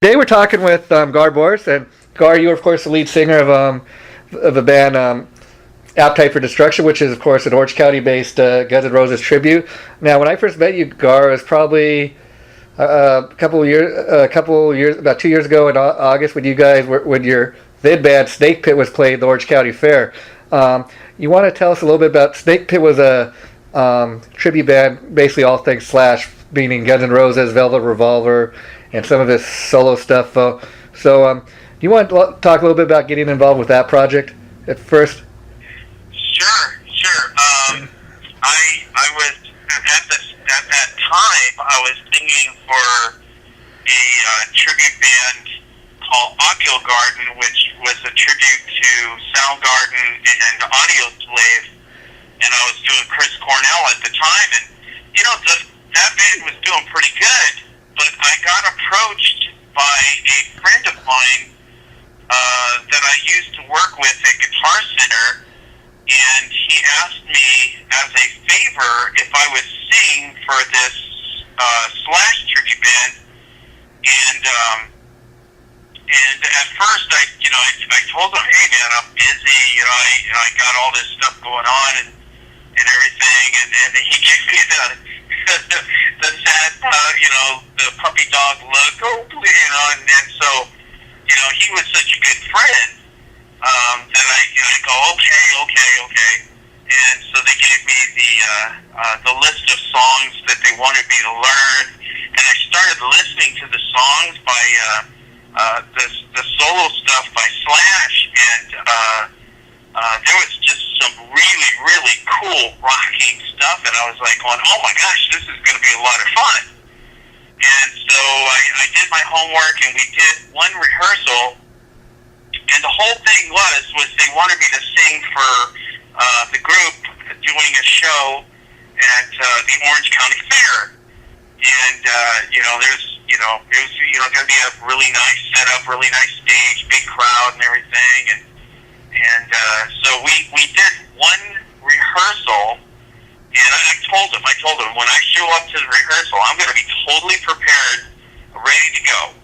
Today we're talking with Gar Borras, and Gar, you're of course the lead singer of the band Appetite for Destruction, which is of course an Orange County-based Guns N' Roses tribute. Now, when I first met you, Gar, it was probably a couple years, about 2 years ago in August, when you guys when your then band Snake Pit was playing the Orange County Fair. You want to tell us a little bit about Snake Pit? Was a tribute band, basically all things Slash, meaning Guns N' Roses, Velvet Revolver, and some of his solo stuff. Do you want to talk a little bit about getting involved with that project at first? Sure. I was at that time. I was singing for a tribute band called Audio Garden, which was a tribute to Soundgarden and Audio Slave, and I was doing Chris Cornell at the time, and that band was doing pretty good, but I got approached by a friend of mine that I used to work with at Guitar Center, and he asked me as a favor if I would sing for this Slash tribute band, and at first I told him, hey man, I'm busy, I got all this stuff going on and everything, and he gave me the sad, the puppy dog look, and so, he was such a good friend, that I go, okay, and so they gave me the list of songs that they wanted me to learn, and I started listening to the songs by, the solo stuff by Slash, and, there was just some really, really cool rocking stuff, and I was like going, oh my gosh, this is going to be a lot of fun. And so I did my homework, and we did one rehearsal, and the whole thing was they wanted me to sing for the group doing a show at the Orange County Fair. And, there's going to be a really nice setup, really nice stage, big crowd and everything, and so we did one rehearsal, and I told him, when I show up to the rehearsal, I'm going to be totally prepared, ready to go.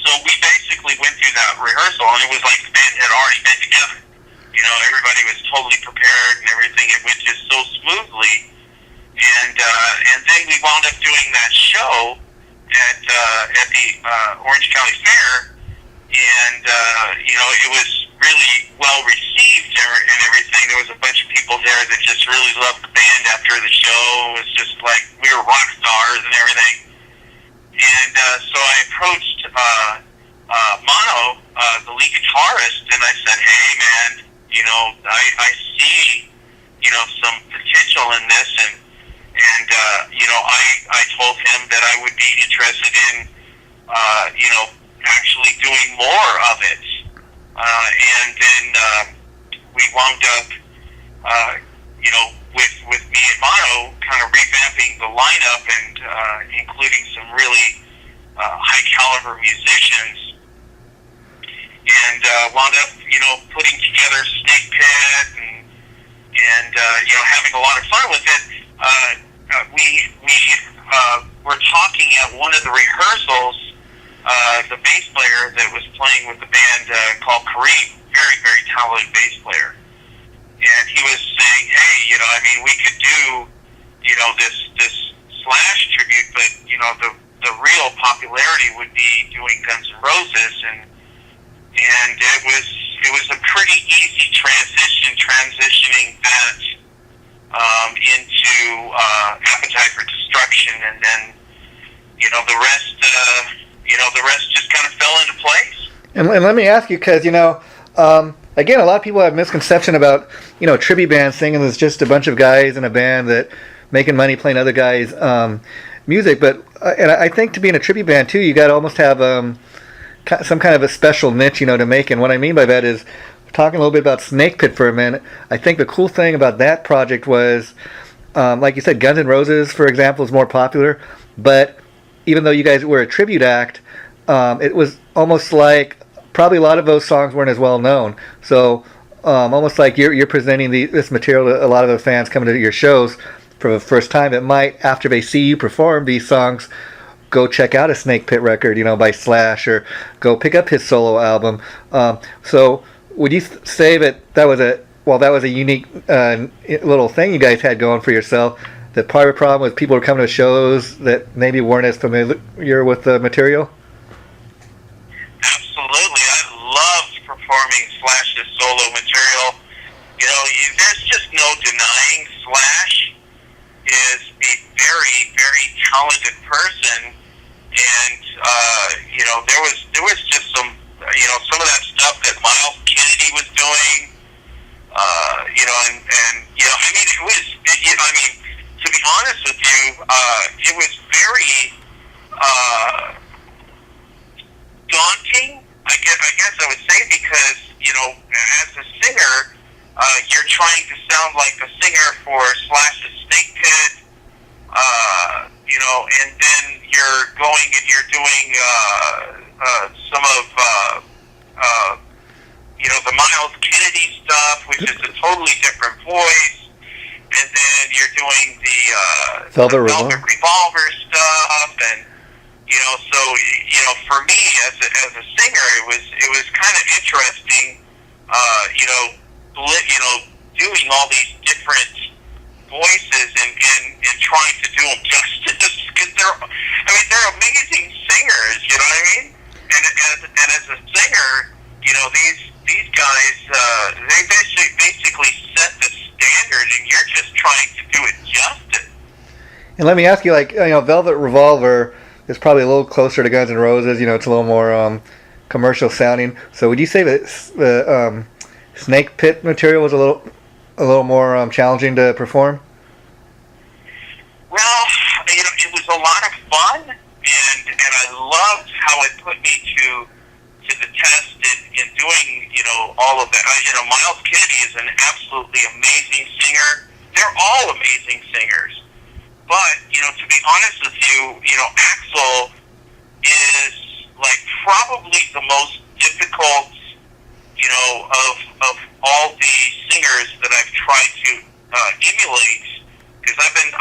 So we basically went through that rehearsal, and it was like the band had already been together. Everybody was totally prepared and everything. It went just so smoothly. And then we wound up doing that show at the Orange County Fair, and it was really well received and everything. There was a bunch of people there that just really loved the band after the show. It was just like we were rock stars and everything. And so I approached Mono, the lead guitarist, and I said, hey man, I see some potential in this, and I told him that I would be interested in actually doing more of it, and then we wound up with me and Mono kind of revamping the lineup and including some really high caliber musicians, and wound up putting together Snake Pit and having a lot of fun with it. We were talking at one of the rehearsals, the bass player that was playing with the band called Kareem, very, very talented bass player. And he was saying, hey, we could do, this Slash tribute, but, the real popularity would be doing Guns N' Roses, and it was a pretty easy transitioning that into Appetite for Destruction, and then the rest just kind of fell into place. And let me ask you, because again, a lot of people have misconception about tribute bands thinking it's just a bunch of guys in a band that making money playing other guys' music, but and I think to be in a tribute band too, you got to almost have some kind of a special niche, to make. And what I mean by that is, talking a little bit about Snake Pit for a minute, I think the cool thing about that project was, like you said, Guns N' Roses, for example, is more popular, but even though you guys were a tribute act, it was almost like probably a lot of those songs weren't as well known. So almost like you're presenting this material to a lot of the fans coming to your shows for the first time. It might, after they see you perform these songs, go check out a Snake Pit record, by Slash, or go pick up his solo album. So would you say that was a unique little thing you guys had going for yourself? That part of the problem was people were coming to shows that maybe weren't as familiar with the material? Absolutely. I loved performing Slash's solo material. There's just no denying Slash is a very, very talented person, and there was just some of that stuff that Miles Kennedy was doing, to be honest with you, it was very daunting, I guess I would say, because as a singer, you're trying to sound like the singer for Slash's Snake Pit, and then you're going and you're doing some of the Miles Kennedy stuff, which is a totally different voice, and then you're doing the Velvet Revolver stuff, and for me as a singer, it was kind of interesting, doing all these different voices and trying to do them justice, because they're amazing singers, you know what I mean? And as a singer, these guys, they basically set the standard, and you're just trying to do it justice. And let me ask you, Velvet Revolver is probably a little closer to Guns N' Roses. It's a little more commercial sounding. So would you say that the Snake Pit material was a little more challenging to perform? Well, it was a lot of fun, and I loved how it put me to the test in doing all of that. Miles Kennedy is an absolutely amazing singer. They're all amazing singers. But, to be honest with you, Axl is probably the most difficult, of all the singers that I've tried to emulate, because I've been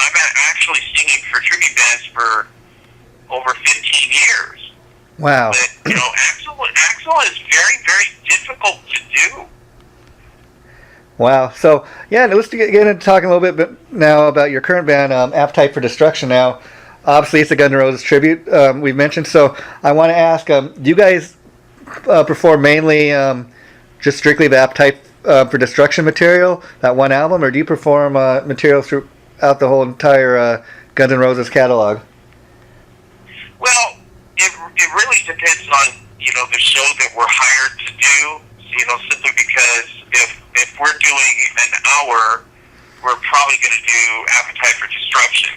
actually singing for tribute bands for over 15 years. Wow. But, Axl is very, very difficult to do. Wow. So, yeah, let's get into talking a little bit now about your current band, Appetite for Destruction now. Obviously, it's a Guns N' Roses tribute we've mentioned. So I want to ask, do you guys perform mainly just strictly the Appetite for Destruction material, that one album, or do you perform material throughout the whole entire Guns N' Roses catalog? Well, it really depends on, the show that we're hired to do, simply because if we're doing an hour, we're probably going to do Appetite for Destruction.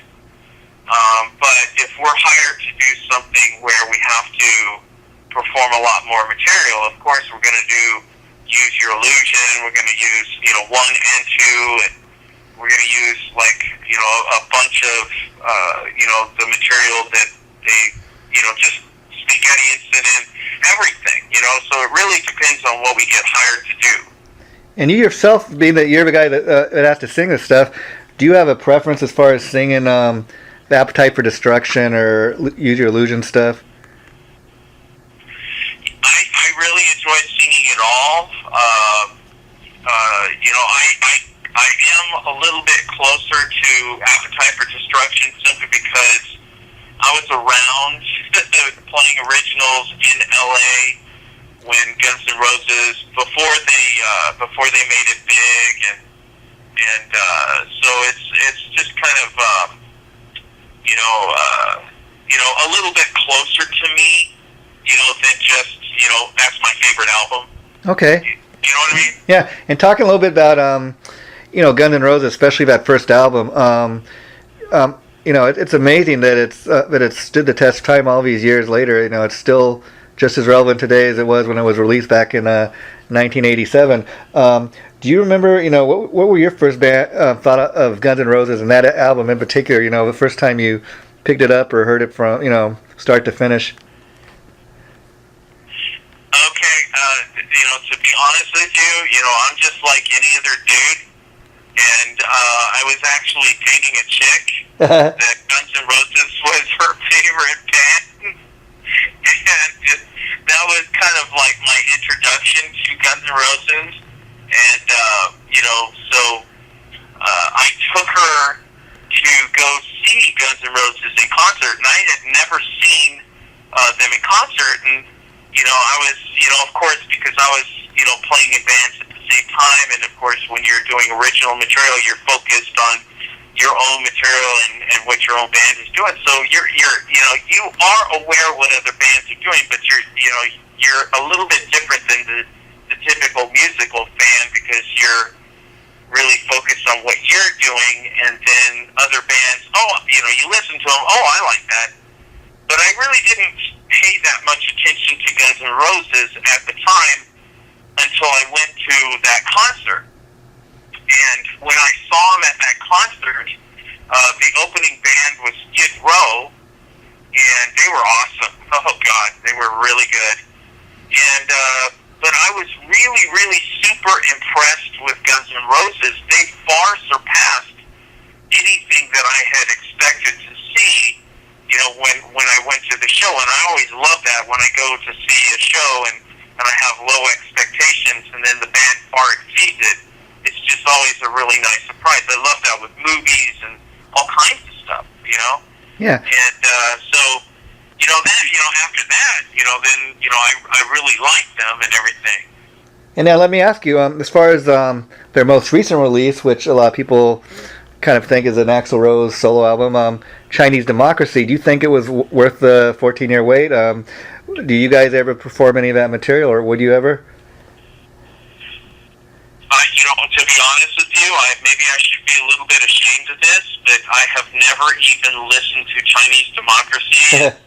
But if we're hired to do something where we have to perform a lot more material, of course we're going to use Your Illusion, we're going to use, 1 and 2, and we're going to use, a bunch of, the material that they, just Spaghetti Incident, everything, so it really depends on what we get hired to do. And you yourself, being that you're the guy that has to sing this stuff, do you have a preference as far as singing the Appetite for Destruction or Use Your Illusion stuff? I really enjoy singing it all. I am a little bit closer to Appetite for Destruction simply because I was around playing originals in LA when Guns N' Roses before they made it big, and so it's just kind of a little bit closer to me, than just that's my favorite album. Okay. You know what I mean? Yeah, and talking a little bit about Guns N' Roses, especially that first album. It's amazing that it's stood the test of time all these years later. It's still just as relevant today as it was when it was released back in 1987. Do you remember, what were your first thought of Guns N' Roses and that album in particular? The first time you picked it up or heard it from, start to finish. Okay, to be honest with you, I'm just like any other dude. and I was actually dating a chick that Guns N' Roses was her favorite band, and that was kind of like my introduction to Guns N' Roses, and so I took her to go see Guns N' Roses in concert, and I had never seen them in concert, and I was, of course, because I was, playing in bands at the same time, and of course, when you're doing original material, you're focused on your own material and what your own band is doing. So you are aware of what other bands are doing, but you're a little bit different than the typical musical fan, because you're really focused on what you're doing, and then other bands, you listen to them, I like that. But I really didn't pay that much attention to Guns N' Roses at the time until I went to that concert. And when I saw them at that concert, the opening band was Skid Row, and they were awesome. Oh, God, they were really good. And but I was really, really super impressed with Guns N' Roses. They far surpassed anything that I had expected to see, when I went to the show. And I always love that when I go to see a show and I have low expectations, and then the band far exceeds it. It's just always a really nice surprise. I love that with movies and all kinds of stuff, Yeah. And so, after that, then, I really liked them and everything. And now let me ask you, as far as their most recent release, which a lot of people kind of think is an Axl Rose solo album, Chinese Democracy, do you think it was worth the 14-year wait? Do you guys ever perform any of that material, or would you ever? To be honest with you, maybe I should be a little bit ashamed of this, but I have never even listened to Chinese Democracy.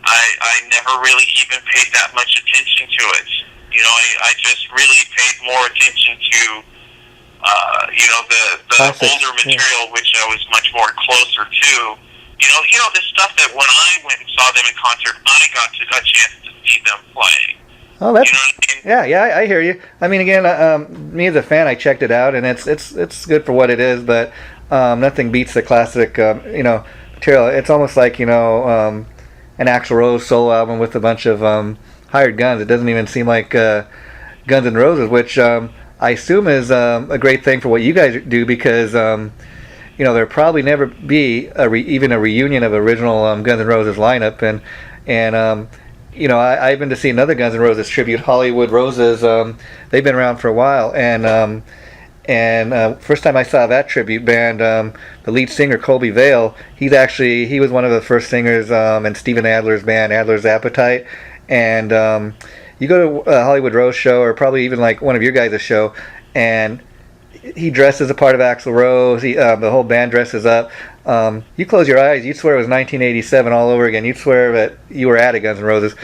I never really even paid that much attention to it. I just really paid more attention to, the older material, which I was much more closer to. The stuff that when I went and saw them in concert, I got a chance to see them play. Oh, that's, you know what I mean? yeah, I hear you. I mean, again, me as a fan, I checked it out, and it's good for what it is, but nothing beats the classic, material. It's almost like, an Axl Rose solo album with a bunch of hired guns. It doesn't even seem like Guns N' Roses, which I assume is a great thing for what you guys do, because there'll probably never be even a reunion of original Guns N' Roses lineup, and I've been to see another Guns N' Roses tribute, Hollywood Roses. They've been around for a while, and first time I saw that tribute band, the lead singer Colby Vale, he was one of the first singers in Steven Adler's band, Adler's Appetite. And you go to a Hollywood Rose show, or probably even like one of your guys' show, and he dresses a part of Axl Rose. The whole band dresses up. You close your eyes, you'd swear it was 1987 all over again. You'd swear that you were at a Guns N' Roses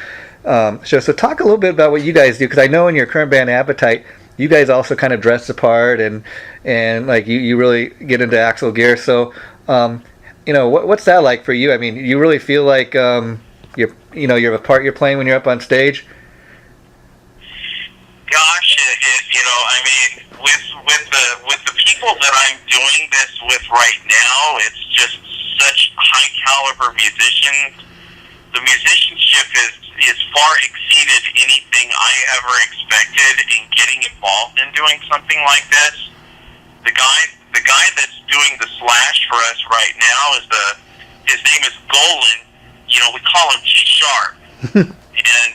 show. So talk a little bit about what you guys do, because I know in your current band Appetite, you guys also kind of dress the part, and like you really get into Axl gear. So what's that like for you? I mean, you really feel like you're a part you're playing when you're up on stage? Gosh, with the people that I'm doing this with right now, it's just such high caliber musicians. The musicianship is far exceeded anything I ever expected in getting involved in doing something like this. The guy that's doing the Slash for us right now his name is Golan. We call him G-Sharp. And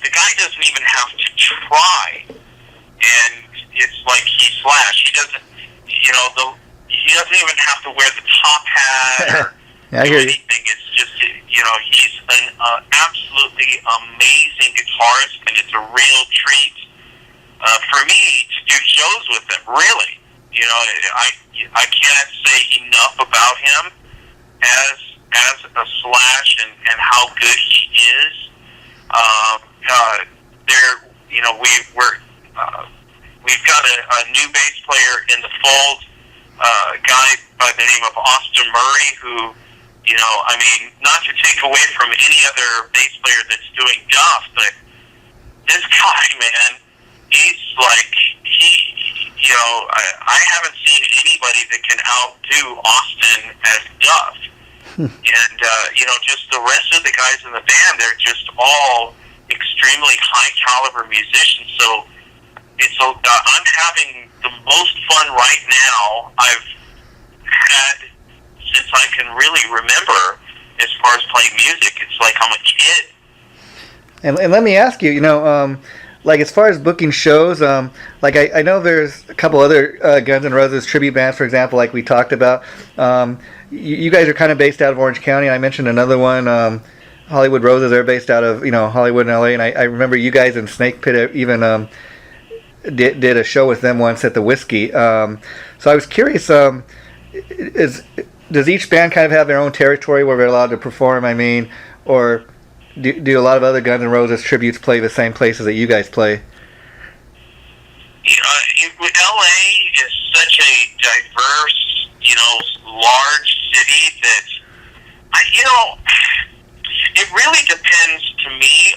the guy doesn't even have to try. And it's like he's Slash. He doesn't even have to wear the top hat or do anything. It's just, he's an absolutely amazing guitarist, and it's a real treat for me to do shows with him, really. I can't say enough about him as a Slash and how good he is. We've got a new bass player in the fold, a guy by the name of Austin Murray, who, not to take away from any other bass player that's doing Duff, but this guy, man, he's like, I haven't seen anybody that can outdo Austin as Duff. And, just the rest of the guys in the band, they're just all extremely high caliber musicians. So I'm having the most fun right now I've had since I can really remember as far as playing music. It's like I'm a kid. And let me ask you, like as far as booking shows, like I know there's a couple other Guns N' Roses tribute bands, for example, like we talked about. You guys are kind of based out of Orange County. I mentioned another one, Hollywood Roses. They're based out of Hollywood and LA. And I remember you guys in Snake Pit even did a show with them once at the Whiskey. So I was curious, does each band kind of have their own territory where they're allowed to perform? I mean, or do a lot of other Guns N' Roses tributes play the same places that you guys play? LA is such a diverse, large city that it really depends to me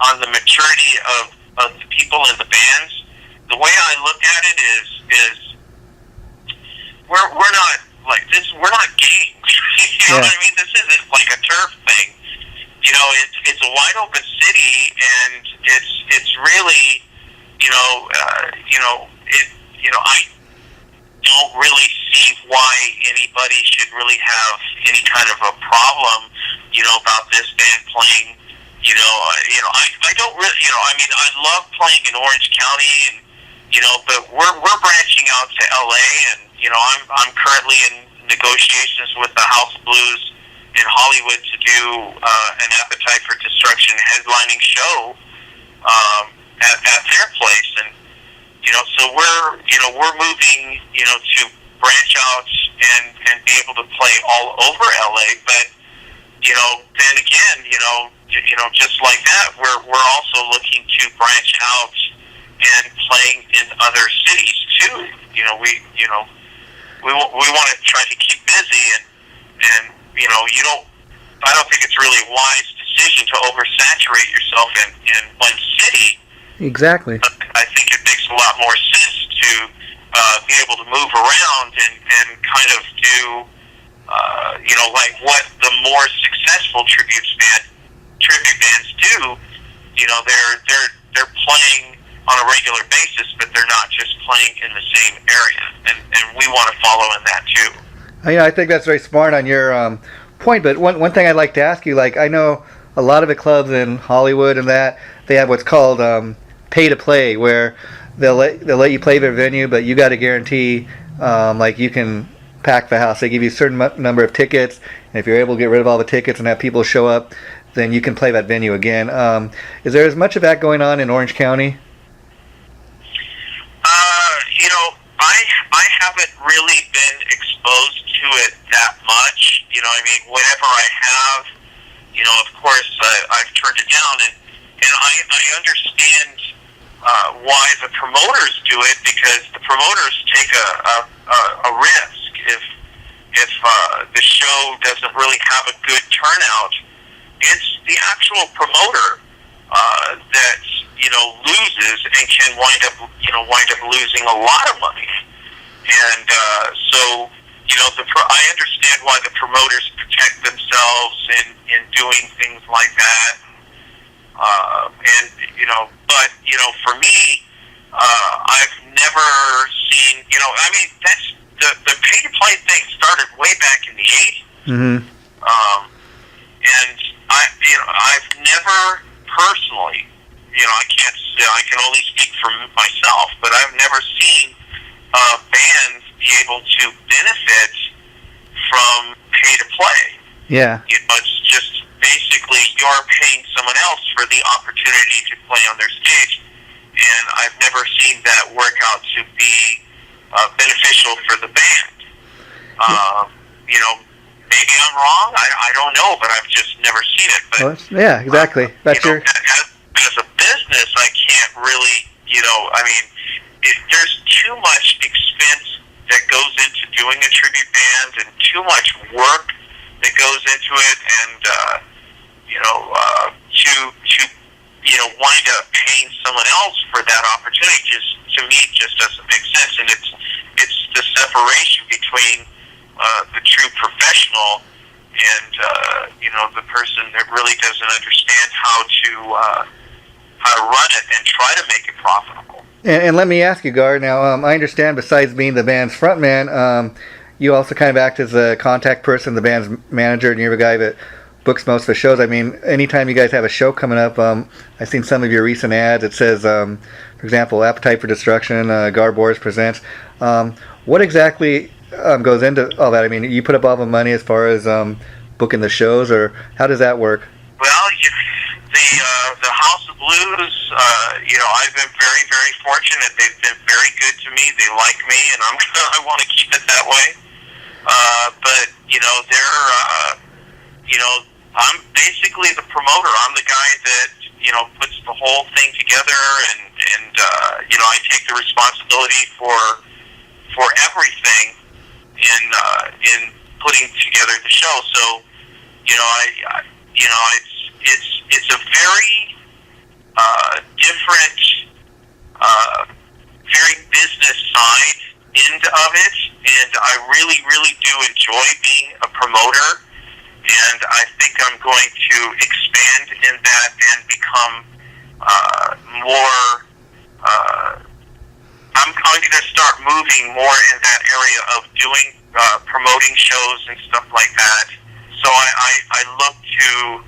on the maturity of the people in the bands. The way I look at it is we're not like this. We're not gangs. You know what I mean? This isn't like a turf thing. It's a wide open city, and it's really, I don't really see why anybody should really have any kind of a problem, about this band playing. I don't really, I love playing in Orange County, and but we're branching out to LA, and I'm currently in negotiations with the House of Blues in Hollywood to do an Appetite for Destruction headlining show at their place, and so we're moving to branch out and be able to play all over LA, but then again just like that we're also looking to branch out and playing in other cities too. We want to try to keep busy, and I don't think it's really a wise decision to oversaturate yourself in one city. Exactly. I think it makes a lot more sense to be able to move around and kind of do, like what the more successful tribute bands do. They're playing on a regular basis, but they're not just playing in the same area, and we want to follow in that too. I think that's very smart on your point, but one thing I'd like to ask you, like I know a lot of the clubs in Hollywood and that they have what's called pay to play, where they'll let you play their venue, but you got to guarantee like you can pack the house. They give you a certain number of tickets, and if you're able to get rid of all the tickets and have people show up, then you can play that venue again. Is there as much of that going on in Orange County? I haven't really been exposed to it that much. Whatever I have, of course, I've turned it down, and I understand why the promoters do it, because the promoters take a risk. If the show doesn't really have a good turnout, it's the actual promoter that loses and can wind up losing a lot of money. And so I understand why the promoters protect themselves in doing things like that. But for me, I've never seen. That's the pay to play thing started way back in the '80s. Mm-hmm. And I've never personally, I can't say, I can only speak for myself, but I've never seen bands be able to benefit from pay to play. Yeah. It's just basically you're paying someone else for the opportunity to play on their stage, and I've never seen that work out to be beneficial for the band. Maybe I'm wrong. I don't know, but I've just never seen it. But yeah, exactly. That's as a business, I can't really. There's too much expense that goes into doing a tribute band, and too much work that goes into it, and to wind up paying someone else for that opportunity to me just doesn't make sense. And it's the separation between the true professional and the person that really doesn't understand how to run it and try to make it profitable. And let me ask you, Gar. Now, I understand. Besides being the band's frontman, you also kind of act as a contact person, the band's manager, and you're the guy that books most of the shows. I mean, anytime you guys have a show coming up, I've seen some of your recent ads. It says, for example, Appetite for Destruction, Gar Borras presents. What exactly goes into all that? I mean, you put up all the money as far as booking the shows, or how does that work? Well, the House of Blues, I've been very, very fortunate. They've been very good to me. They like me, and I want to keep it that way. But I'm basically the promoter. I'm the guy that puts the whole thing together, and I take the responsibility for everything in putting together the show. So it's a very different, very business side end of it, and I really, really do enjoy being a promoter. And I think I'm going to expand in that and become more. I'm going to start moving more in that area of doing promoting shows and stuff like that. So I look to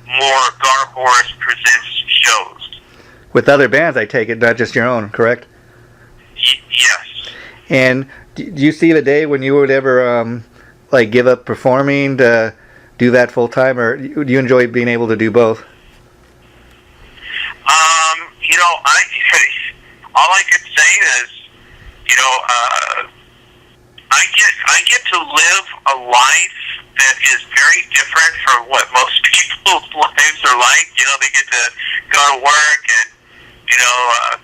more Gar Borras presents shows With other bands, I take it, not just your own, correct? Yes. And do you see the day when you would ever give up performing to do that full time, or do you enjoy being able to do both? All I could say is, I get to live a life that is very different from what most people's lives are like. They get to go to work and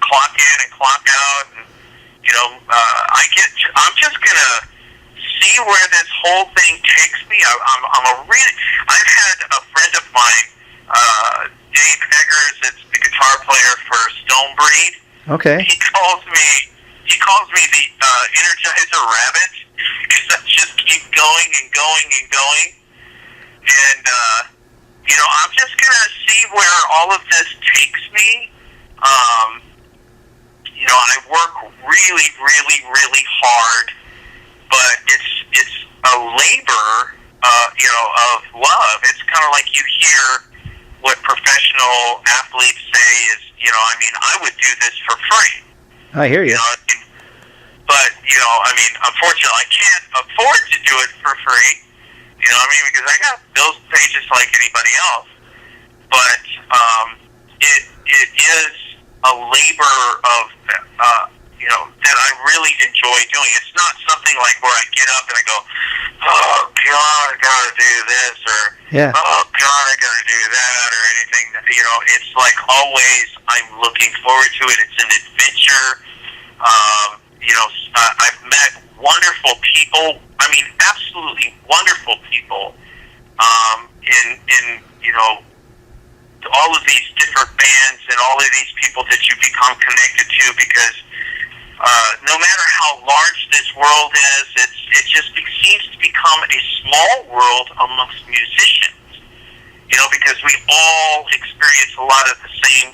clock in and clock out, and I'm just gonna see where this whole thing takes me. I've had a friend of mine, Dave Eggers, that's the guitar player for Stonebreed. Okay. He calls me the Energizer Rabbit, because I just keep going and going and going. And I'm just gonna see where all of this takes me. I work really, really, really hard, but it's a labor, of love. It's kind of like you hear what professional athletes say is, I would do this for free. I hear you. But, unfortunately, I can't afford to do it for free, because I got bills to pay just like anybody else. But it is a labor of, that I really enjoy doing. It's not something like where I get up and I go, oh, God, I got to do this, or, yeah. Oh, God, I got to do that, or anything. It's like always I'm looking forward to it. It's an adventure. I've met wonderful people. Absolutely wonderful people. In all of these different bands and all of these people that you become connected to, because no matter how large this world is, it just seems to become a small world amongst musicians. Because we all experience a lot of the same,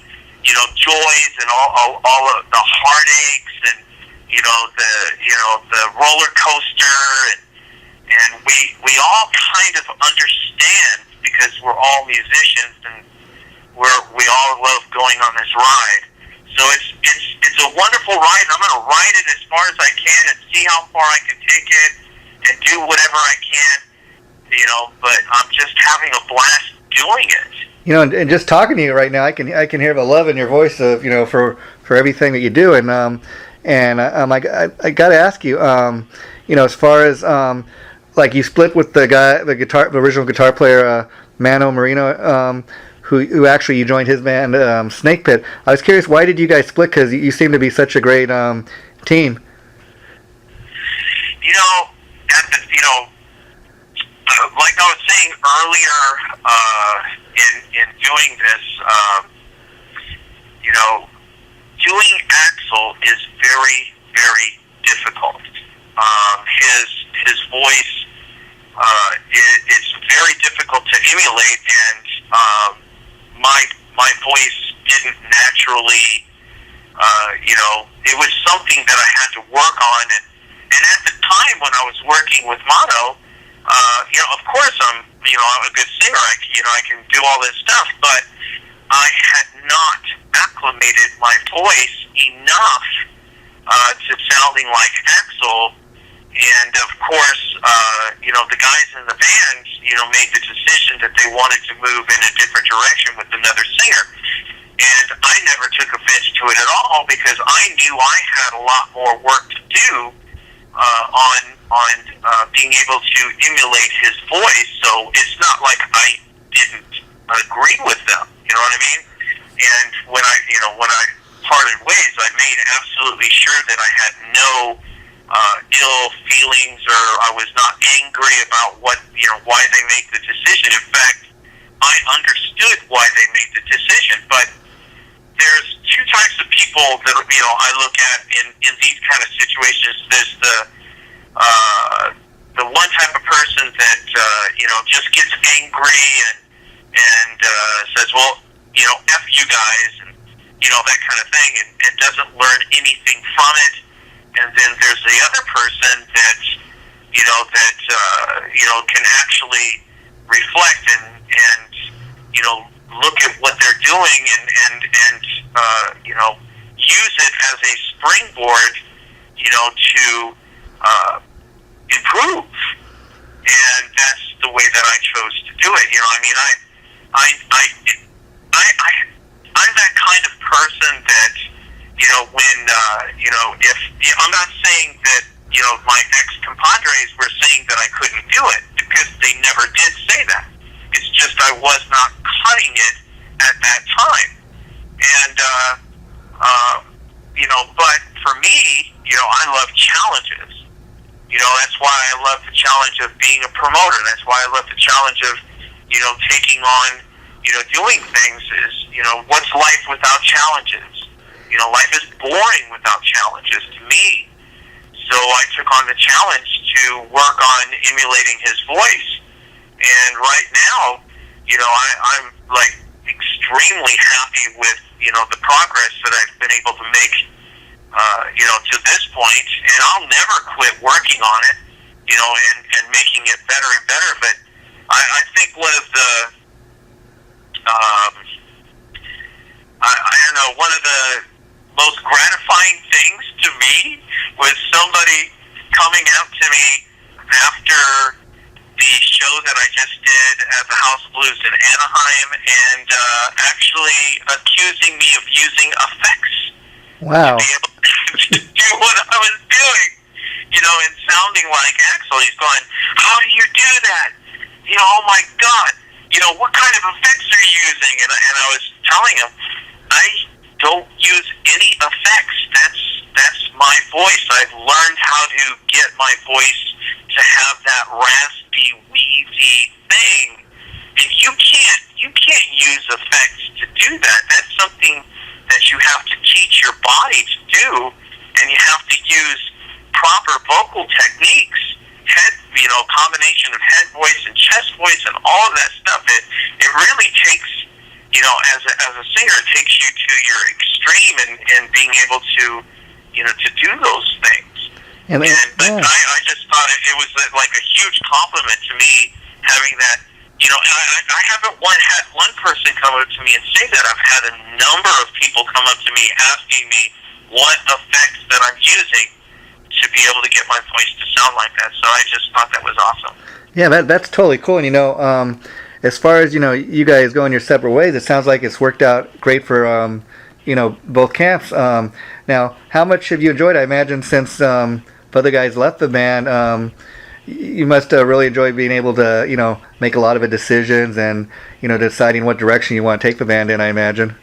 joys and all of the heartaches and the roller coaster, and we all kind of understand, because we're all musicians and we all love going on this ride. So it's a wonderful ride. I'm going to ride it as far as I can and see how far I can take it and do whatever I can. But I'm just having a blast doing it. And just talking to you right now, I can hear the love in your voice of for everything that you do, and I got to ask you, as far as you split with the original guitar player, Mano Marino, who actually you joined his band, Snake Pit. I was curious, why did you guys split? Because you seem to be such a great team. Like I was saying earlier, in doing this, doing acts Axl is very, very difficult. His voice, it's very difficult to emulate, and my voice didn't naturally, it was something that I had to work on, and at the time when I was working with mono, of course I'm a good singer. I can do all this stuff, but I had not acclimated my voice enough to sounding like Axl. And of course, the guys in the band, made the decision that they wanted to move in a different direction with another singer. And I never took offense to it at all, because I knew I had a lot more work to do on being able to emulate his voice. So it's not like I didn't agree with them. You know what I mean? And when I parted ways, I made absolutely sure that I had no ill feelings, or I was not angry about why they made the decision. In fact, I understood why they made the decision. But there's two types of people that I look at in these kind of situations. There's the one type of person that just gets angry and says, well, F you guys, and that kind of thing, and doesn't learn anything from it. And then there's the other person that can actually reflect and look at what they're doing and use it as a springboard, to improve. And that's the way that I chose to do it. I'm that kind of person that, if I'm not saying that, my ex-compadres were saying that I couldn't do it, because they never did say that. It's just I was not cutting it at that time. And, but for me, I love challenges. That's why I love the challenge of being a promoter. That's why I love the challenge of, taking on, doing things is, what's life without challenges? Life is boring without challenges to me. So I took on the challenge to work on emulating his voice. And right now, I'm like extremely happy with, the progress that I've been able to make, to this point. And I'll never quit working on it, and making it better and better. But I think one of the, one of the most gratifying things to me was somebody coming up to me after the show that I just did at the House of Blues in Anaheim, and actually accusing me of using effects. Wow. To be able to do what I was doing, and sounding like Axl. He's going, how do you do that? Oh my God, what kind of effects are you using? And I was telling him, I don't use any effects. That's my voice. I've learned how to get my voice to have that raspy, wheezy thing. And you can't use effects to do that. That's something that you have to teach your body to do, and you have to use proper vocal techniques, combination of head voice and chest voice and all of that stuff. It really takes, as a singer, it takes you to your extreme and being able to, to do those things. But I just thought it was like a huge compliment to me having that. I haven't had one person come up to me and say that. I've had a number of people come up to me asking me what effects that I'm using to be able to get my voice to sound like that. So I just thought that was awesome. Yeah, that's totally cool. And as far as you guys going your separate ways, it sounds like it's worked out great for both camps. Now, how much have you enjoyed? I imagine since the other guys left the band, you must really enjoy being able to make a lot of decisions and deciding what direction you want to take the band in. I imagine.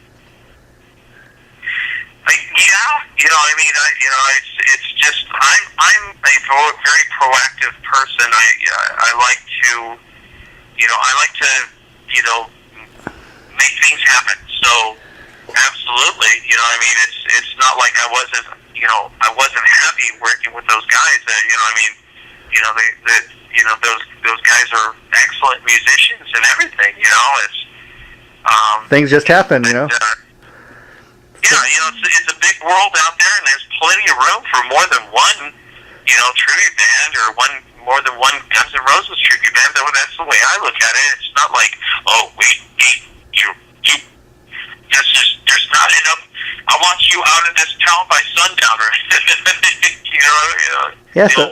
It's just I'm a very proactive person. I like to make things happen. So Absolutely. I mean, it's not like I wasn't happy working with those guys. Those guys are excellent musicians and everything. It's Things just happen, it's a big world out there, and there's plenty of room for more than one, tribute band or more than one Guns N' Roses tribute band. That's the way I look at it. It's not like, oh, we need you. There's not enough. I want you out of this town by sundown, or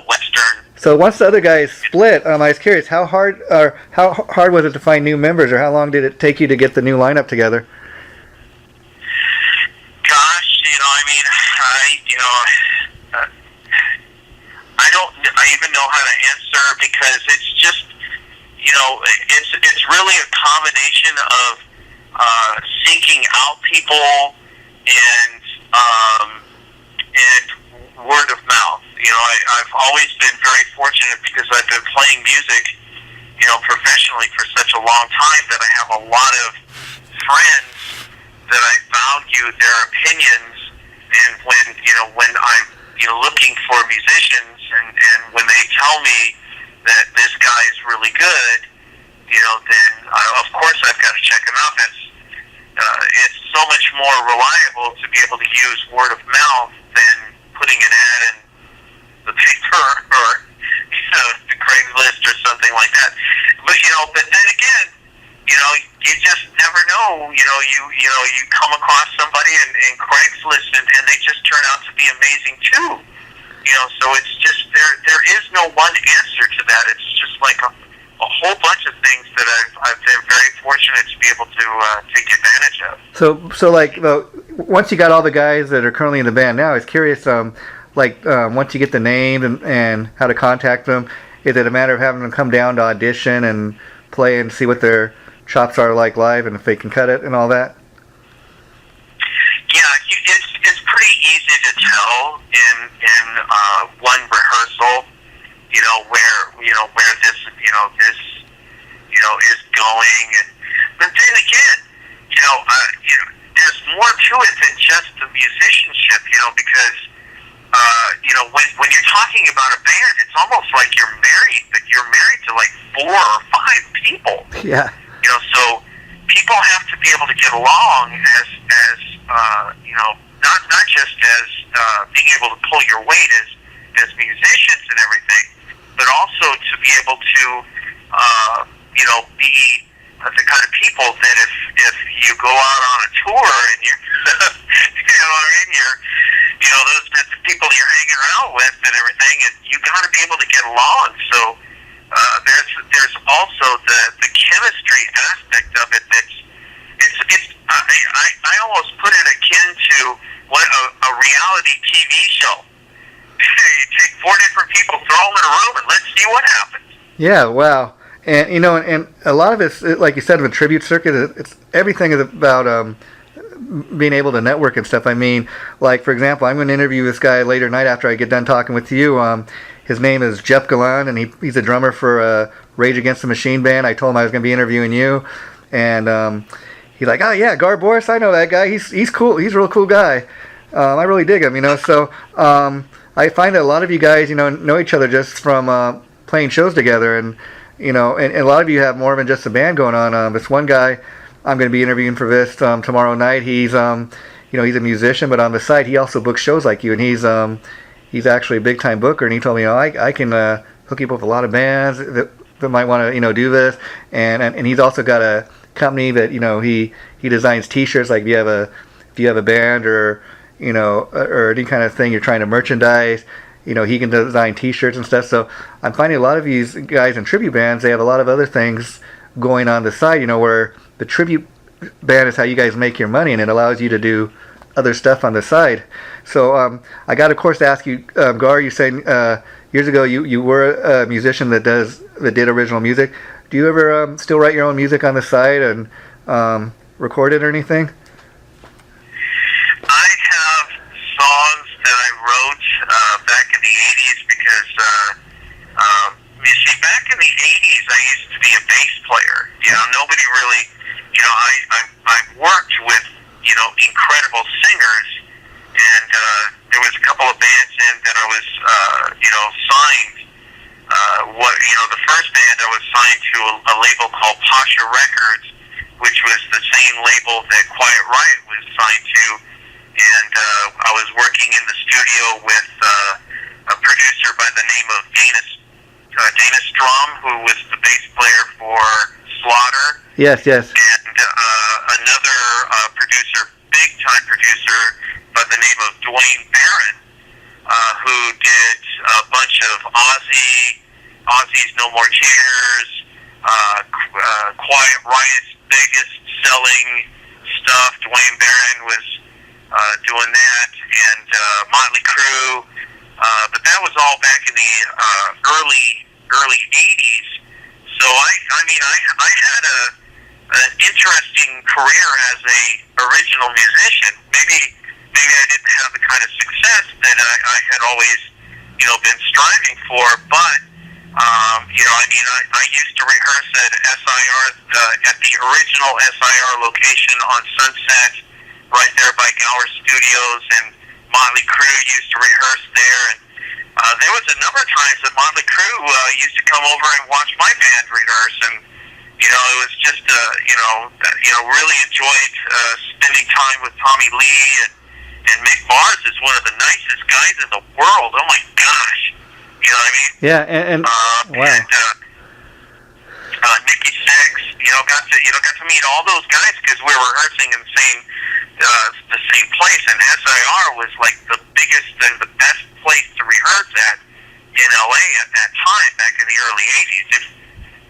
Western. So once the other guys split, I was curious how hard was it to find new members, or how long did it take you to get the new lineup together? Gosh, I don't even know how to answer, because it's just, it's really a combination of seeking out people and word of mouth. I've always been very fortunate, because I've been playing music, professionally for such a long time, that I have a lot of friends that I value their opinions, and when I'm looking for musicians, and when they tell me that this guy is really good, then of course I've got to check him out. It's so much more reliable to be able to use word of mouth than putting an ad in the paper or the Craigslist or something like that. But then again, you just never know. You come across somebody in Craigslist, and they just turn out to be amazing too. So it's just there is no one answer to that. It's just like a whole bunch of things that I've been very fortunate to be able to take advantage of. So like, once you got all the guys that are currently in the band now, I was curious, once you get the name and how to contact them, is it a matter of having them come down to audition and play and see what their chops are like live, and if they can cut it and all that? Yeah, it's pretty easy to tell in one rehearsal, where this is going. But then again, there's more to it than just the musicianship, because when you're talking about a band, it's almost like you're married, but you're married to like 4 or 5 people. Yeah. So people have to be able to get along as not just as being able to pull your weight as musicians and everything, but also to be able to be the kind of people that if you go out on a tour and you're those people you're hanging around with and everything, and you got to be able to get along. So there's also the chemistry aspect of it. I almost put it akin to what a reality TV show. You take 4 different people, throw them in a room, and let's see what happens. Yeah, wow. And and a lot of it's, like you said, in the tribute circuit, it's everything is about being able to network and stuff. I mean, like, for example, I'm going to interview this guy later tonight after I get done talking with you. His name is Jeff Galan, and he's a drummer for Rage Against the Machine band. I told him I was going to be interviewing you, and he's like, oh yeah, Gar Borras, I know that guy. He's cool. He's a real cool guy. I really dig him, So I find that a lot of you guys, know each other just from playing shows together, and and a lot of you have more than just a band going on. This one guy I'm going to be interviewing for this tomorrow night. He's he's a musician, but on the side he also books shows like you, and he's actually a big time booker. And he told me, I can hook you up with a lot of bands that might want to do this, and he's also got a company that he designs T-shirts. Like if you have a band or or any kind of thing you're trying to merchandise, he can design T-shirts and stuff. So I'm finding a lot of these guys in tribute bands, they have a lot of other things going on the side, where the tribute band is how you guys make your money, and it allows you to do other stuff on the side. So I got, of course, to ask you, Gar, you said years ago you were a musician that did original music. Do you ever still write your own music on the side and record it or anything? I have songs that I wrote back in the 80s because, you see, back in the 80s I used to be a bass player. Nobody really, I worked with, signed. The first band I was signed to a label called Pasha Records, which was the same label that Quiet Riot was signed to, and I was working in the studio with a producer by the name of Dana Strom, who was the bass player for Slaughter. Yes. And another producer, big-time producer, by the name of Dwayne Barron, who did a bunch of Ozzy's No More Tears, Quiet Riot's biggest selling stuff. Dwayne Barron was doing that, and Motley Crue. But that was all back in the early 80s. So I had an interesting career as a original musician. Maybe I didn't have the kind of success that I had always been striving for, but I used to rehearse at SIR, at the original SIR location on Sunset, right there by Gower Studios, and Motley Crue used to rehearse there, and there was a number of times that Motley Crue used to come over and watch my band rehearse, and it was just really enjoyed spending time with Tommy Lee, and Mick Mars is one of the nicest guys in the world. Oh my gosh, you know what I mean? Yeah, and wow. And Nikki Sixx, got to meet all those guys because we were rehearsing in the same place, and SIR was like the biggest and the best place to rehearse at in LA at that time, back in the early 80s.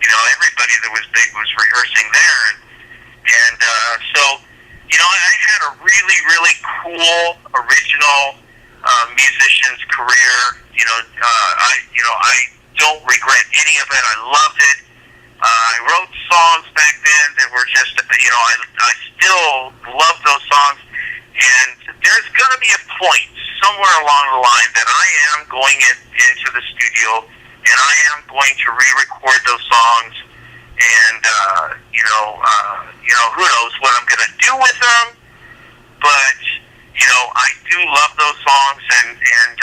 Everybody that was big was rehearsing there, and so I had a really, really cool original musician's career. I don't regret any of it. I loved it. I wrote songs back then that were just, I still love those songs. And there's going to be a point somewhere along the line that I am going into the studio and I am going to re-record those songs. And, who knows what I'm going to do with them. But, I do love those songs, and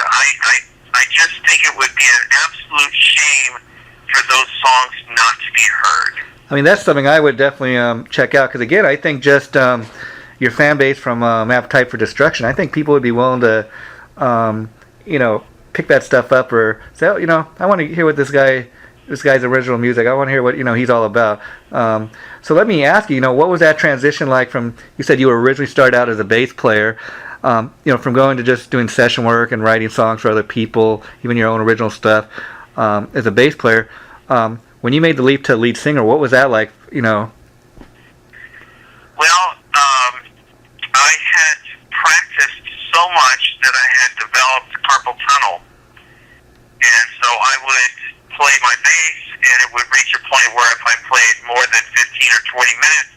I just think it would be an absolute shame for those songs not to be heard. I mean, that's something I would definitely check out, because again, I think just your fan base from Appetite for Destruction, I think people would be willing to, pick that stuff up, or say, I want to hear what this guy's original music. I want to hear what he's all about. So let me ask you, what was that transition like from? You said you were originally started out as a bass player, from going to just doing session work and writing songs for other people, even your own original stuff, as a bass player. When you made the leap to lead singer, what was that like? Well, I had practiced so much that I had developed carpal tunnel, and so I would play my bass, and it would reach a point where if I played more than 15 or 20 minutes,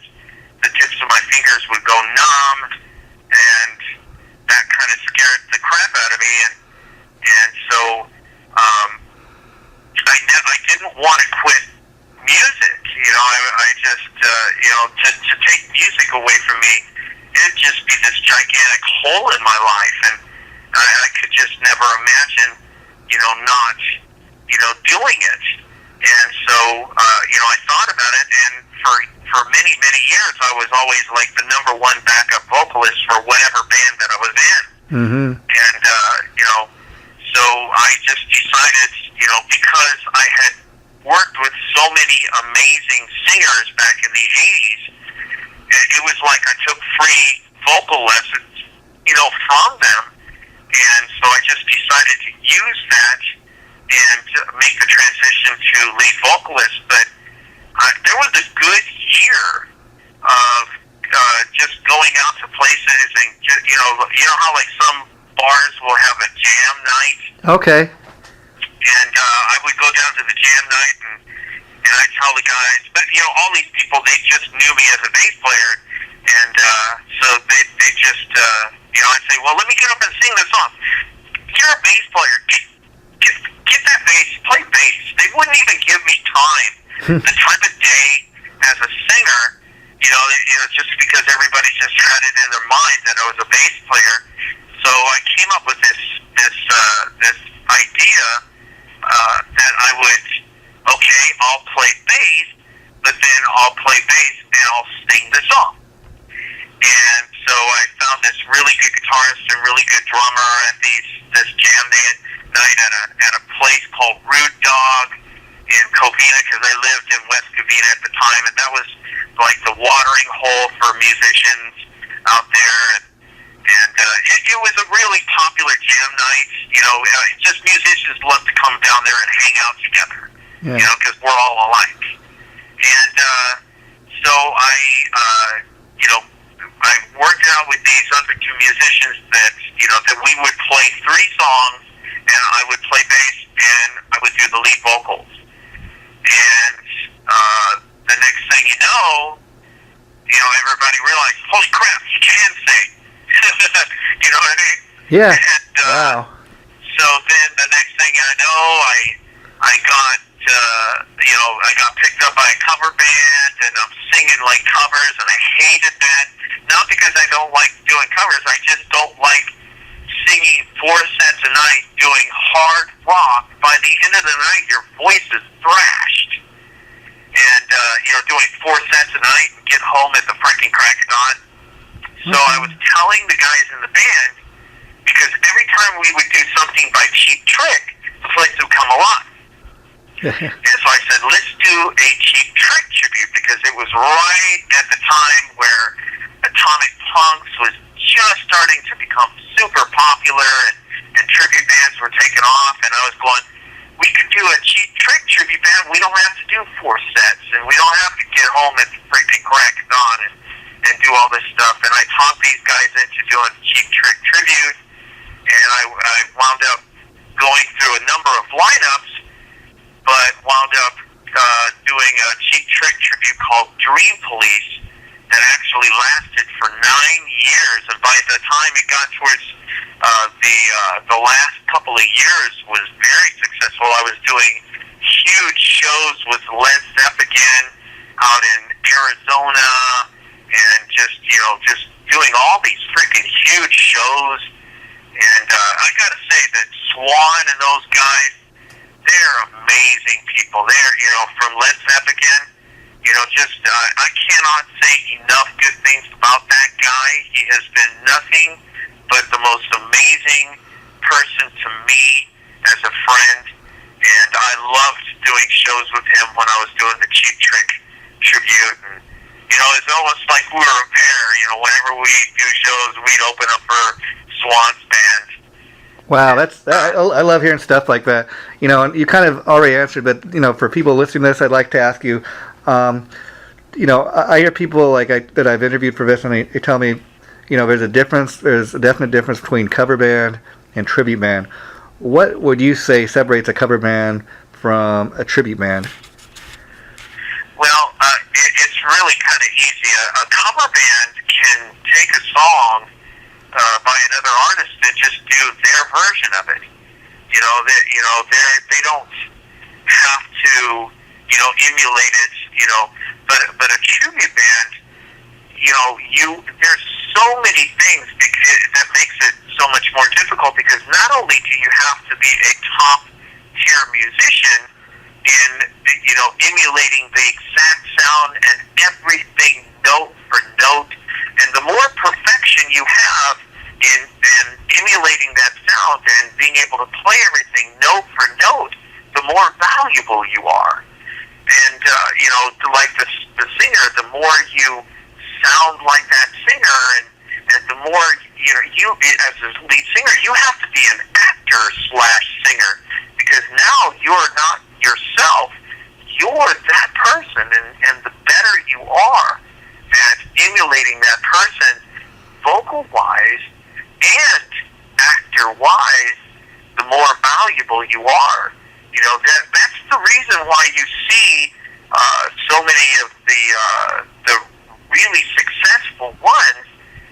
the tips of my fingers would go numb, and that kind of scared the crap out of me, and so I didn't want to quit music. I just to take music away from me, it'd just be this gigantic hole in my life, and I could just never imagine not doing it. And so I thought about it, and for many years I was always like the number one backup vocalist for whatever band that I was in. Mm-hmm. And so I just decided, because I had worked with so many amazing singers back in the 80s, it was like I took free vocal lessons from them, and so I just decided to use that and make the transition to lead vocalist. But there was a good year of just going out to places, and how like some bars will have a jam night. Okay. And I would go down to the jam night, and I'd tell the guys, but all these people, they just knew me as a bass player, and so they just I'd say, well, let me get up and sing this song. You're a bass player. Get that bass, play bass. They wouldn't even give me time. The time of day as a singer, just because everybody just had it in their mind that I was a bass player. So I came up with this idea that I would, okay, I'll play bass, but then I'll play bass and I'll sing the song. And so I found this really good guitarist and really good drummer at this jam night at a place called Rude Dog in Covina, because I lived in West Covina at the time, and that was like the watering hole for musicians out there. And it was a really popular jam night. Just musicians love to come down there and hang out together, because we're all alike. And so I worked out with these other two musicians that we would play 3 songs, and I would play bass, and I would do the lead vocals. And the next thing you know, everybody realized, holy crap, you can sing. You know what I mean? Yeah. And, wow. So then the next thing I know, I got I got picked up by a cover band, and I'm singing like covers, and I hated that. Not because I don't like doing covers, I just don't like singing 4 sets a night doing hard rock. By the end of the night, your voice is thrashed. And, doing 4 sets a night and get home at the freaking crack of dawn. So I was telling the guys in the band, because every time we would do something by Cheap Trick, the place would come alive. And so I said, let's do a Cheap Trick tribute, because it was right at the time where Atomic Punks was just starting to become super popular, and tribute bands were taking off, and I was going, we could do a Cheap Trick tribute band. We don't have to do 4 sets, and we don't have to get home at the freaking crack of dawn and do all this stuff. And I talked these guys into doing Cheap Trick tribute, and I wound up going through a number of lineups, but wound up doing a Cheap Trick tribute called Dream Police that actually lasted for 9 years. And by the time it got towards the last couple of years, was very successful. I was doing huge shows with Led Zeppelin out in Arizona, and just doing all these freaking huge shows. And I gotta say that Swan and those guys, they're amazing people. They're, from Led Zeppelin, I cannot say enough good things about that guy. He has been nothing but the most amazing person to me as a friend, and I loved doing shows with him when I was doing the Cheap Trick tribute. And it's almost like we were a pair. Whenever we do shows, we'd open up for Swan's band. Wow, I love hearing stuff like that. And you kind of already answered, but for people listening to this, I'd like to ask you. I hear people that I've interviewed for this, and they tell me, there's a definite difference between cover band and tribute band. What would you say separates a cover band from a tribute band? Well, it's really kind of easy. A cover band can take a song by another artist and just do their version of it. They don't have to, emulate it. But a tribute band, there's so many things that makes it so much more difficult, because not only do you have to be a top tier musician in emulating the exact sound and everything note for note, and the more perfection you have in emulating that sound and being able to play everything note for note, the more valuable you are. And like the singer, the more you sound like that singer, and the more you as a lead singer, you have to be an actor / singer, because now you're not yourself, you're that person, and the better you are at emulating that person, vocal wise and actor wise, the more valuable you are. That's the reason why you see so many of the really successful ones,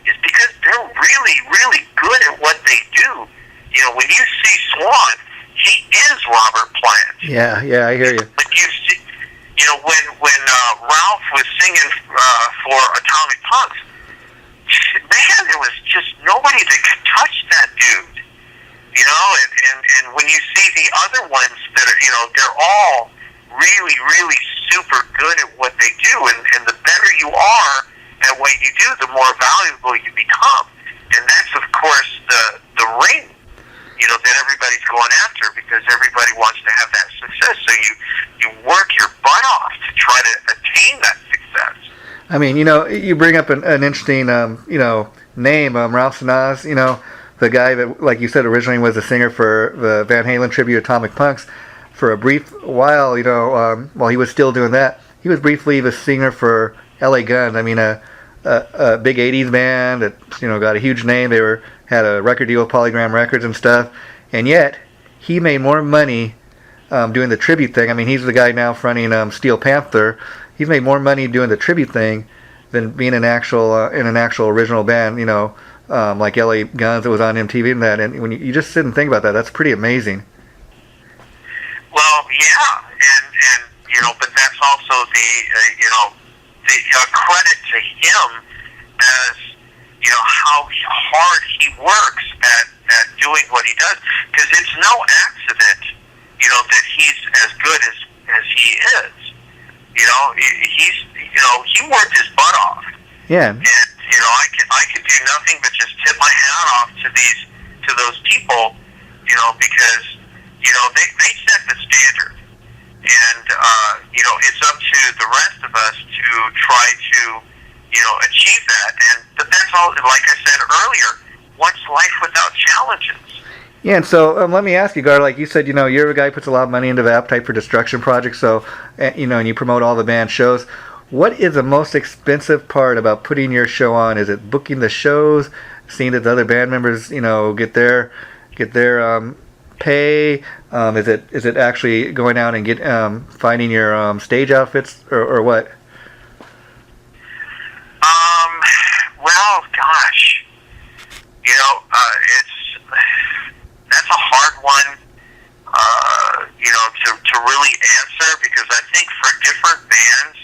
is because they're really, really good at what they do. When you see Swan, he is Robert Plant. Yeah, I hear you. But you see, when Ralph was singing for Atomic Punks, man, there was just nobody that could touch that dude. and when you see the other ones that are, they're all really, really super good at what they do, and the better you are at what you do, the more valuable you become. And that's, of course, the ring, that everybody's going after, because everybody wants to have that success. So you work your butt off to try to attain that success. I mean, you bring up an interesting, name, Ralph Sanaz, the guy that, like you said, originally was a singer for the Van Halen tribute Atomic Punks. For a brief while, while he was still doing that, he was briefly the singer for LA Guns. I mean, a big 80s band that, got a huge name. They had a record deal with Polygram Records and stuff. And yet, he made more money doing the tribute thing. I mean, he's the guy now fronting Steel Panther. He's made more money doing the tribute thing than being in an actual original band, like LA Guns that was on MTV and that. And when you just sit and think about that, that's pretty amazing. Well, yeah, and but that's also the credit to him as how hard he works at doing what he does, because it's no accident that he's as good as he is. He worked his butt off. Yeah. And I could do nothing but just tip my hat off to those people, because they set the standard, and it's up to the rest of us to try to achieve that. But that's all. Like I said earlier, what's life without challenges? Yeah, and so let me ask you, Gar, like you said, you're a guy who puts a lot of money into the Appetite for Destruction project, so, and you promote all the band shows. What is the most expensive part about putting your show on? Is it booking the shows, seeing that the other band members, get their pay? Is it actually going out and finding your stage outfits, or what? Well, gosh, that's a hard one, to really answer, because I think for different bands,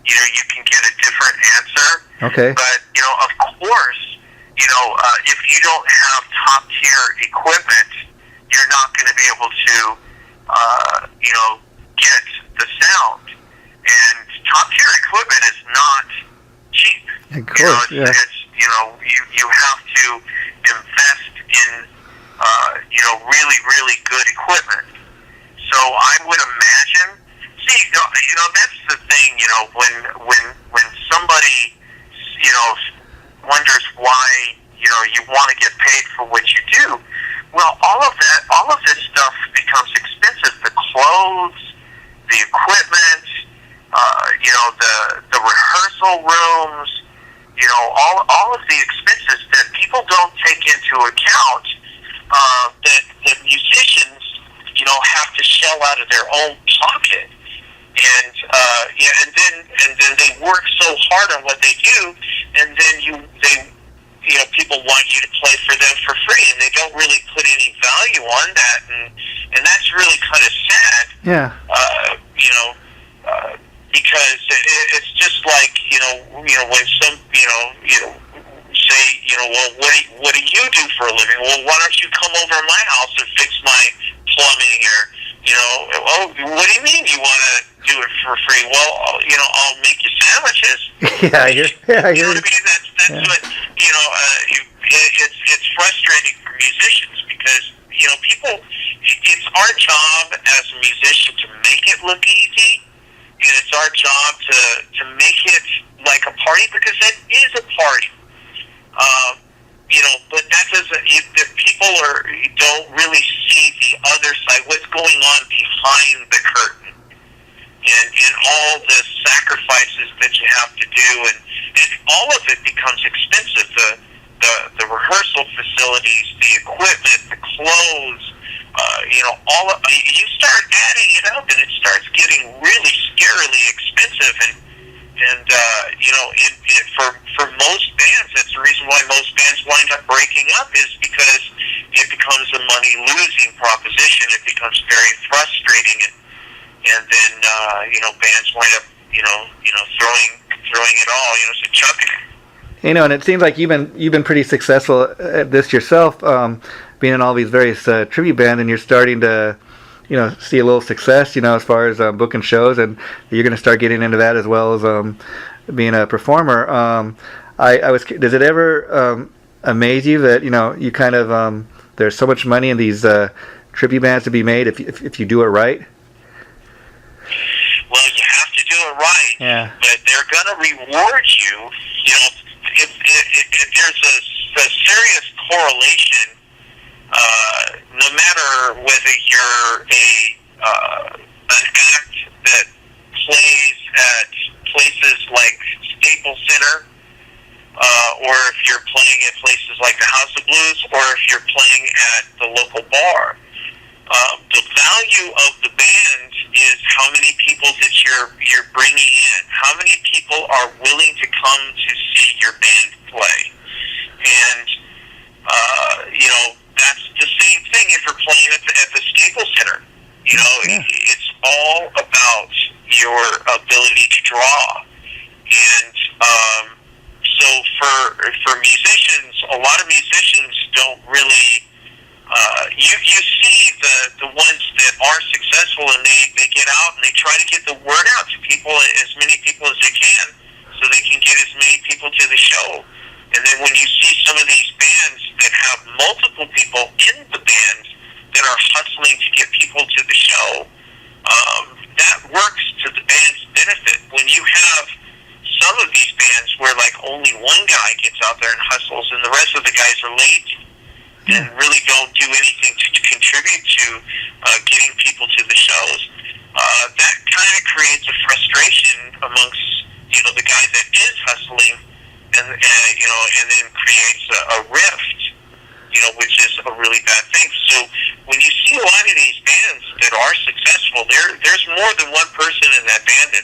you can get a different answer. Okay. But, of course, if you don't have top tier equipment, you're not going to be able to, get the sound. And top tier equipment is not cheap. Of course, yeah. You have to invest in, really, really good equipment. So I would imagine, that's the thing, when somebody, wonders why, you want to get paid for what you do. Well, all of this stuff becomes expensive. The clothes, the equipment, the rehearsal rooms, all of the expenses that people don't take into account, that musicians, have to shell out of their own pocket. And then they work so hard on what they do, and then people want you to play for them for free, and they don't really put any value on that, and that's really kind of sad. Yeah. Because it's just like when some say well, what do you do for a living? Well, why don't you come over to my house and fix my plumbing, or oh, what do you mean you want to do it for free? Well, I'll make you sandwiches. Yeah, I hear. You know what I mean? That's what it's frustrating for musicians, because people. It's our job as a musician to make it look easy, and it's our job to make it like a party, because it is a party. But that doesn't. If people don't really see the other side, what's going on behind the curtain, and all the sacrifices that you have to do, and all of it becomes expensive. The rehearsal facilities, the equipment, the clothes, you start adding it up, and it starts getting really scarily expensive. And for most bands, that's the reason why most bands wind up breaking up, is because it becomes a money-losing proposition. It becomes very frustrating, and then bands wind up throwing it all, so chucking it. And it seems like you've been pretty successful at this yourself. being in all these various tribute bands, and you're starting to, see a little success, as far as booking shows, and you're going to start getting into that as well as being a performer. Does it ever amaze you that you kind of there's so much money in these tribute bands to be made if you do it right? Well, you have to do it right. Yeah. But they're going to reward you. If there's a serious correlation, no matter whether you're an act that plays at places like Staples Center, or if you're playing at places like the House of Blues, or if you're playing at the local bar. The value of the band is how many people that you're bringing in, how many people are willing to come to see your band play, and that's the same thing if you're playing at the Staples Center. It's all about your ability to draw, and so for musicians, a lot of musicians don't really. You see the ones that are successful, and they get out and they try to get the word out to people, as many people as they can, so they can get as many people to the show. And then when you see some of these bands that have multiple people in the band that are hustling to get people to the show, that works to the band's benefit. When you have some of these bands where like only one guy gets out there and hustles, and the rest of the guys are late and really don't do anything to contribute to getting people to the shows, that kind of creates a frustration amongst the guy that is hustling, and then creates a rift, which is a really bad thing. So when you see a lot of these bands that are successful, there's more than one person in that band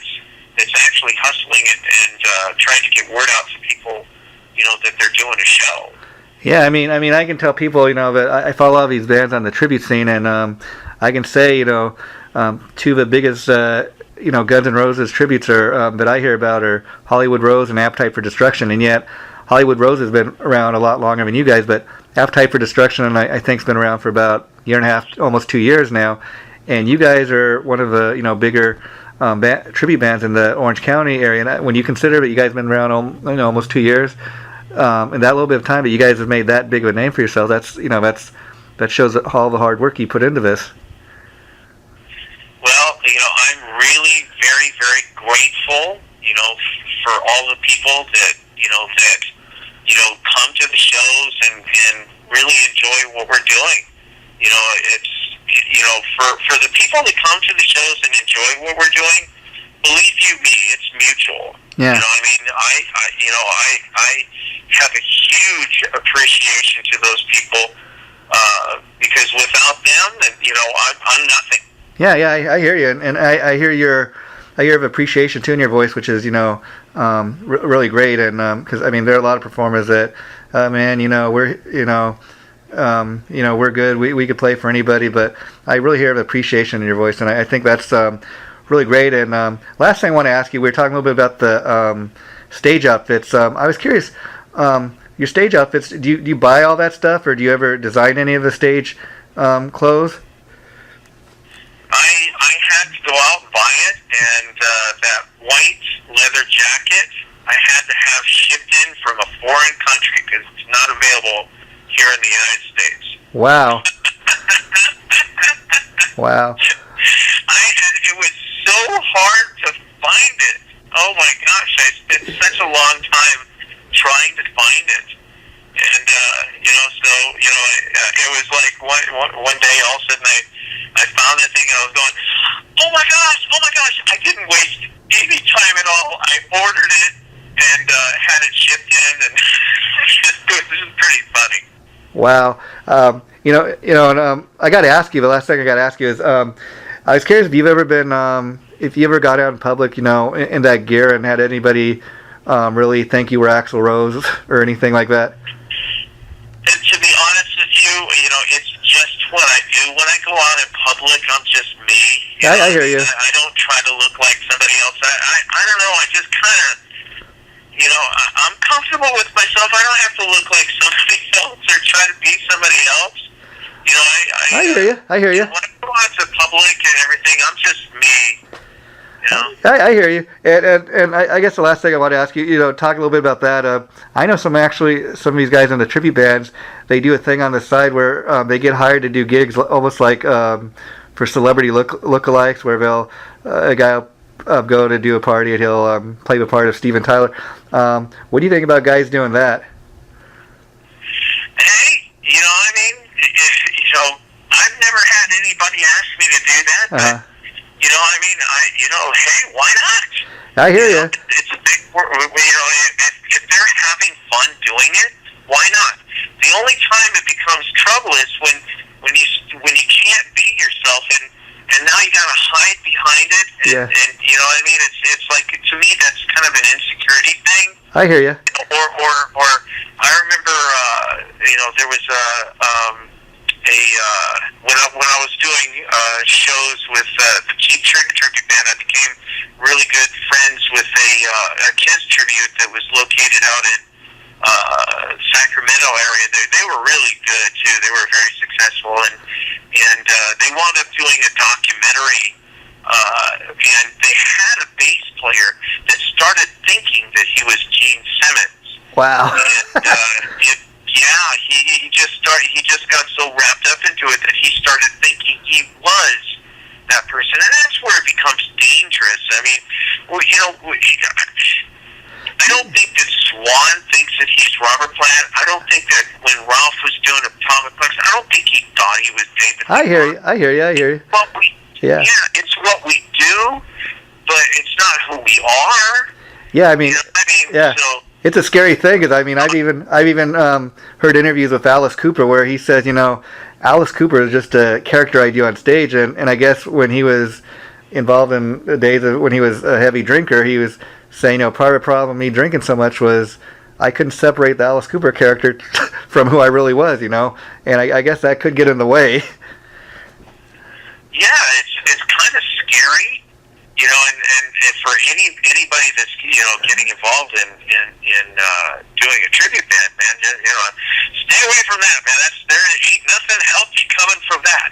that's actually hustling and trying to get word out to people, that they're doing a show. Yeah, I mean, I can tell people, that I follow a lot of these bands on the tribute scene, and I can say, two of the biggest, Guns N' Roses tributes are that I hear about are Hollywood Rose and Appetite for Destruction, and yet Hollywood Rose has been around a lot longer than you guys, but Appetite for Destruction, I think, has been around for about a year and a half, almost 2 years now, and you guys are one of the, bigger tribute bands in the Orange County area, and when you consider that you guys have been around, almost 2 years. In that little bit of time that you guys have made that big of a name for yourselves, that shows all the hard work you put into this. Well, I'm really very, very grateful, for all the people that come to the shows and really enjoy what we're doing. It's for the people that come to the shows and enjoy what we're doing, believe you me, it's mutual. Yeah. I have a huge appreciation to those people, because without them, I'm nothing. Yeah, I hear you, and I hear of appreciation too in your voice, which is really great, and because there are a lot of performers that, we're good, we could play for anybody, but I really hear of appreciation in your voice, and I think that's really great. And last thing I want to ask you, we were talking a little bit about the stage outfits. I was curious, your stage outfits, do you buy all that stuff, or do you ever design any of the stage clothes? I had to go out and buy it, and that white leather jacket I had to have shipped in from a foreign country because it's not available here in the United States. Wow. Wow. It was so hard to find it. Oh my gosh, I spent such a long time trying to find it. And, it was like one day all of a sudden I found that thing and I was going, oh my gosh, I didn't waste any time at all. I ordered it and had it shipped in, and it was pretty funny. Wow. And I got to ask you, the last thing I got to ask you is, I was curious if you've ever been, if you ever got out in public, in that gear and had anybody really think you were Axl Rose or anything like that? And to be honest with you, it's just what I do. When I go out in public, I'm just me. I hear you. I don't try to look like somebody else. I don't know. I just kind of, I'm comfortable with myself. I don't have to look like somebody else or try to be somebody else. You know, I hear you. When I go out to public and everything, I'm just me. You know? I hear you. And I guess the last thing I want to ask you, talk a little bit about that. I know some of these guys in the tribute bands, they do a thing on the side where they get hired to do gigs almost like for celebrity lookalikes, where a guy will go to do a party and he'll play the part of Steven Tyler. What do you think about guys doing that? Hey, I mean, I've never had anybody ask me to do that, but, I mean, hey, why not? I hear you. It's a big word, if they're having fun doing it, why not? The only time it becomes trouble is when you can't be yourself, and now you gotta hide behind it, and you know what I mean? It's like, to me, that's kind of an insecurity thing. I hear you. Or I remember, there was when I was doing shows with the Cheap Trick tribute band, I became really good friends with a Kiss tribute that was located out in Sacramento area. They were really good too. They were very successful, and they wound up doing a documentary. And they had a bass player that started thinking that he was Gene Simmons. Wow. And he just got so wrapped up into it that he started thinking he was that person, and that's where it becomes dangerous. I mean, I don't think that Swan thinks that he's Robert Plant. I don't think that when Ralph was doing Atomic Clocks, I don't think he thought he was David. I hear you. It's what we do, but it's not who we are. Yeah, I mean, yeah. So, it's a scary thing, because I mean, I've even heard interviews with Alice Cooper where he says, Alice Cooper is just a character I do on stage, and I guess when he was involved in the days when he was a heavy drinker, he was saying, part of the problem me drinking so much was I couldn't separate the Alice Cooper character from who I really was, and I guess that could get in the way. Yeah, it's kind of scary, and for anybody that's getting involved in doing a tribute band, man, stay away from that, man. There ain't nothing healthy coming from that.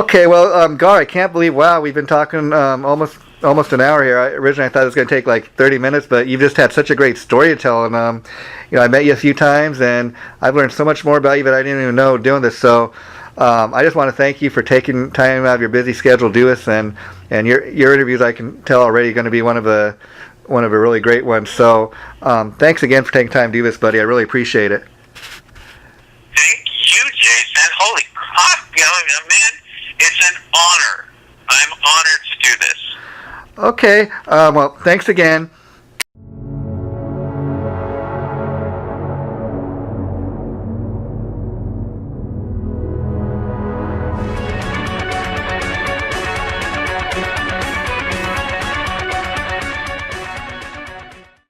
Okay, well, Gar, I can't believe we've been talking almost an hour here. Originally I thought it was going to take like 30 minutes, but you've just had such a great story to tell, and I met you a few times, and I've learned so much more about you that I didn't even know doing this. So. I just want to thank you for taking time out of your busy schedule to do this, and your interviews, I can tell already, going to be one of a really great ones. So thanks again for taking time to do this, buddy. I really appreciate it. Thank you, Jason. Holy crap, man, it's an honor. I'm honored to do this. Okay, well, thanks again.